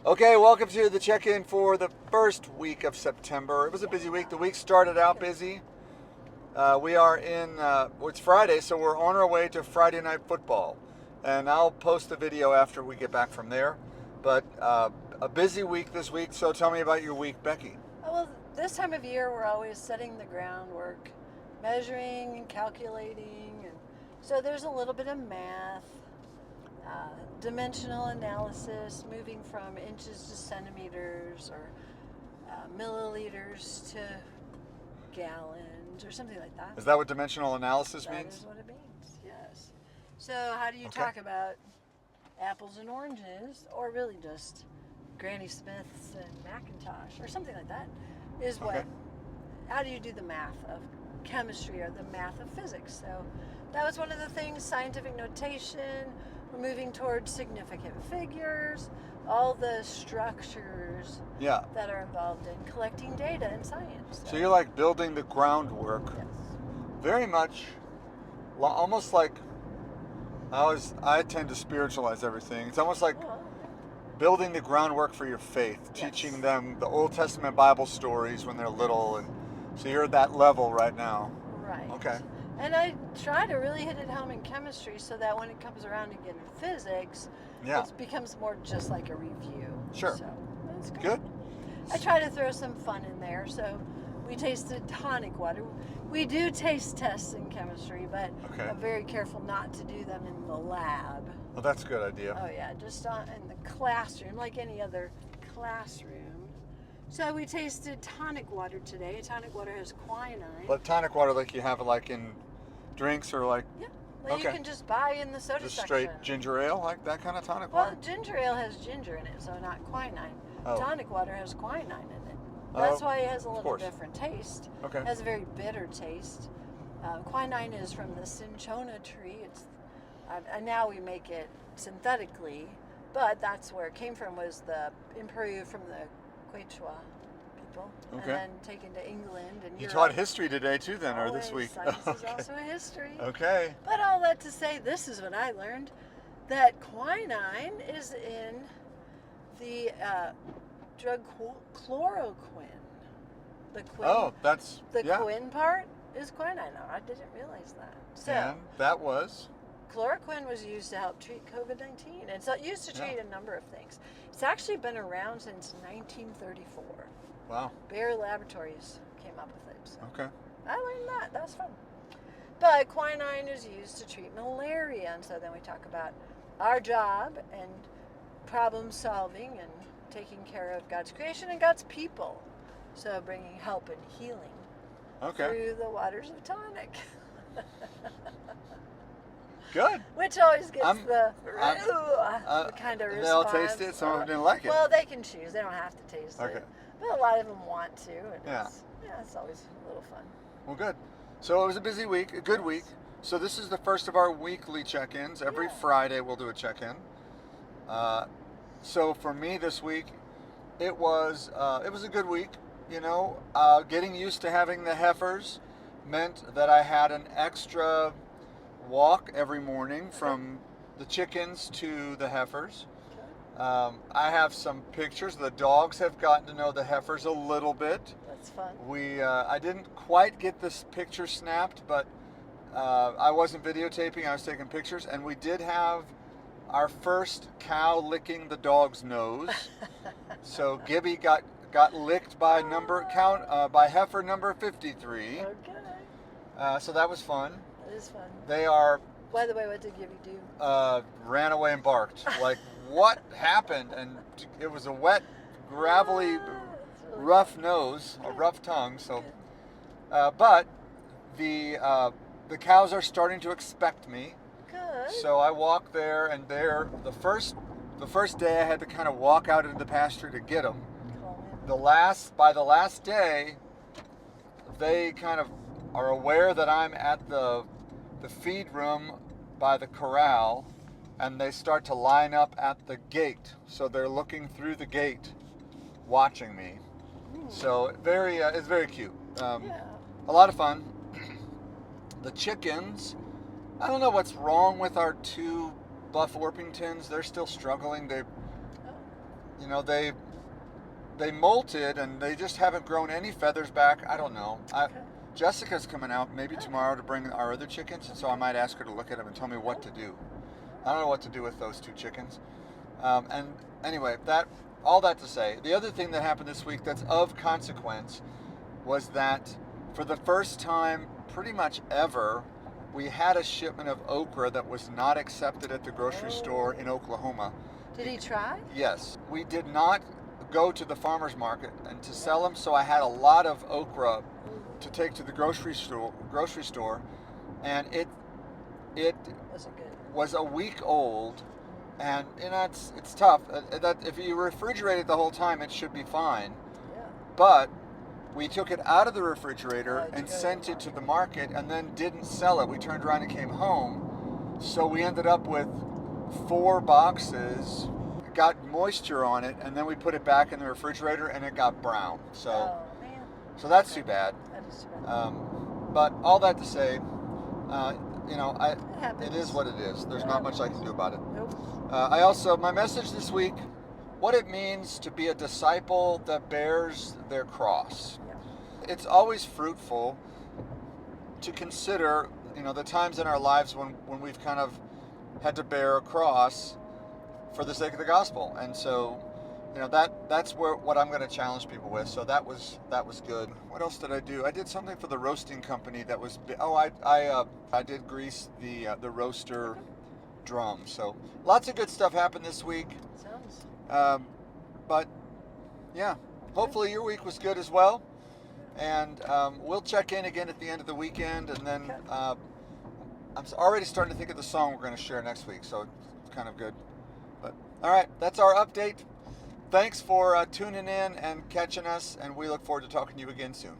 Okay, welcome to the check-in for the first week of September. It was a busy week. The week started out busy. We are well, it's Friday, so we're on our way to Friday night football. And I'll post the video after we get back from there. But a busy week this week, so tell me about your week, Becky. Well, this time of year, we're always setting the groundwork, measuring and calculating. And so there's a little bit of math, dimensional analysis, moving from inches to centimeters or milliliters to gallons or something like that. Is that what dimensional analysis That means? is what it means, yes. So how do you Okay. talk about apples and oranges, or really just Granny Smiths and Macintosh or something like that, is what, Okay. how do you do the math of chemistry or the math of physics? So that was one of the things, scientific notation. We're moving towards significant figures, all the structures Yeah. that are involved in collecting data in science. So you're like building the groundwork. Yes. Very much, almost like I tend to spiritualize everything. It's almost like Well, building the groundwork for your faith, Yes. teaching them the Old Testament Bible stories when they're little, and so you're at that level right now. right. Okay. And I try to really hit it home in chemistry so that when it comes around again in physics, Yeah. it becomes more just like a review. Sure. So that's good. Good. I try to throw some fun in there. So we tasted tonic water. We do taste tests in chemistry, but Okay. I'm very careful not to do them in the lab. Well, that's a good idea. Oh yeah, just in the classroom, like any other classroom. So we tasted tonic water today. Tonic water has quinine. But tonic water, like you have it like in drinks or like Yeah, like you Okay. can just buy in the soda just section. straight ginger ale, like that kind of tonic Well, water. ginger ale has ginger in it, so not quinine. Oh. Tonic water has quinine in it. Oh, That's why it has a of little course. different taste. Okay. It has a very bitter taste. Quinine is from the cinchona tree. It's now we make it synthetically, but that's where it came from. Was improved from the Quechua people, Okay. and then taken to England and You Europe. taught history today too, then, or this Always, week? Science is Okay. also a history. Okay. But all that to say, this is what I learned, that quinine is in the drug chloroquine. The quin, Oh, that's the yeah. quin part is quinine. I didn't realize that. So And that was chloroquine was used to help treat COVID-19. It's used to treat Yeah. a number of things. It's actually been around since 1934. wow. Bayer Laboratories came up with it. So. Okay. I learned that. That was fun. But quinine is used to treat malaria, and so then we talk about our job and problem solving and taking care of God's creation and God's people. So bringing help and healing Okay. through the waters of tonic. Good. Which always gets I'm- the kind of response. They all taste it. Some of them didn't like it. Well, they can choose. They don't have to taste Okay. it. But a lot of them want to. And Yeah. it's always a little fun. Well, good. So it was a busy week, a good week. So this is the first of our weekly check-ins. Every Yeah. Friday we'll do a check-in. So for me this week, it was a good week. You know, getting used to having the heifers meant that I had an extra walk every morning from the chickens to the heifers. I have some pictures. The dogs have gotten to know the heifers a little bit. That's fun. I didn't quite get this picture snapped, but I wasn't videotaping. I was taking pictures, and we did have our first cow licking the dog's nose. So Gibby got licked by by heifer number 53. Okay. So that was fun. That is fun. They are By the way, what did Gibby do? ran away and barked. Like, what happened? And it was a wet, gravelly, That's really rough fun. nose, a Good. rough tongue. So, Good. but the cows are starting to expect me. Good. So I walk there, and the first day I had to kind of walk out into the pasture to get them. By the last day, they kind of are aware that I'm at the feed room by the corral, and they start to line up at the gate. So they're looking through the gate, watching me. So it's very cute. Yeah. A lot of fun. The chickens, I don't know what's wrong with our two Buff Orpingtons. They're still struggling. you know, they molted and they just haven't grown any feathers back. I don't know. Okay. Jessica's coming out maybe tomorrow to bring our other chickens, and so I might ask her to look at them and tell me what to do. I don't know what to do with those 2 chickens. And anyway, all that to say, the other thing that happened this week that's of consequence was that for the first time pretty much ever, we had a shipment of okra that was not accepted at the grocery store in Oklahoma. Did he try? Yes. We did not go to the farmer's market and to sell them, so I had a lot of okra to take to the grocery store, and it Wasn't good. was a week old, and it's tough. That if you refrigerate it the whole time, it should be fine. Yeah. But we took it out of the refrigerator Oh, and to go to sent the it to the market, and then didn't sell it. We turned around and came home, so we ended up with 4 boxes. It got moisture on it, and then we put it back in the refrigerator, and it got brown. So, Oh man. so that's too bad. That is too bad. But all that to say, you know, It happens. it is what it is. There's not much I can do about it. Nope. My message this week, what it means to be a disciple that bears their cross. Yeah. It's always fruitful to consider, you know, the times in our lives when we've kind of had to bear a cross for the sake of the gospel. And so, you know, that's what I'm going to challenge people with. So that was good. What else did I do? I did something for the roasting company that was I did grease the roaster drum. So lots of good stuff happened this week. Sounds. But yeah, hopefully your week was good as well. And we'll check in again at the end of the weekend, and then I'm already starting to think of the song we're going to share next week. So it's kind of good. But all right, that's our update. Thanks for tuning in and catching us, and we look forward to talking to you again soon.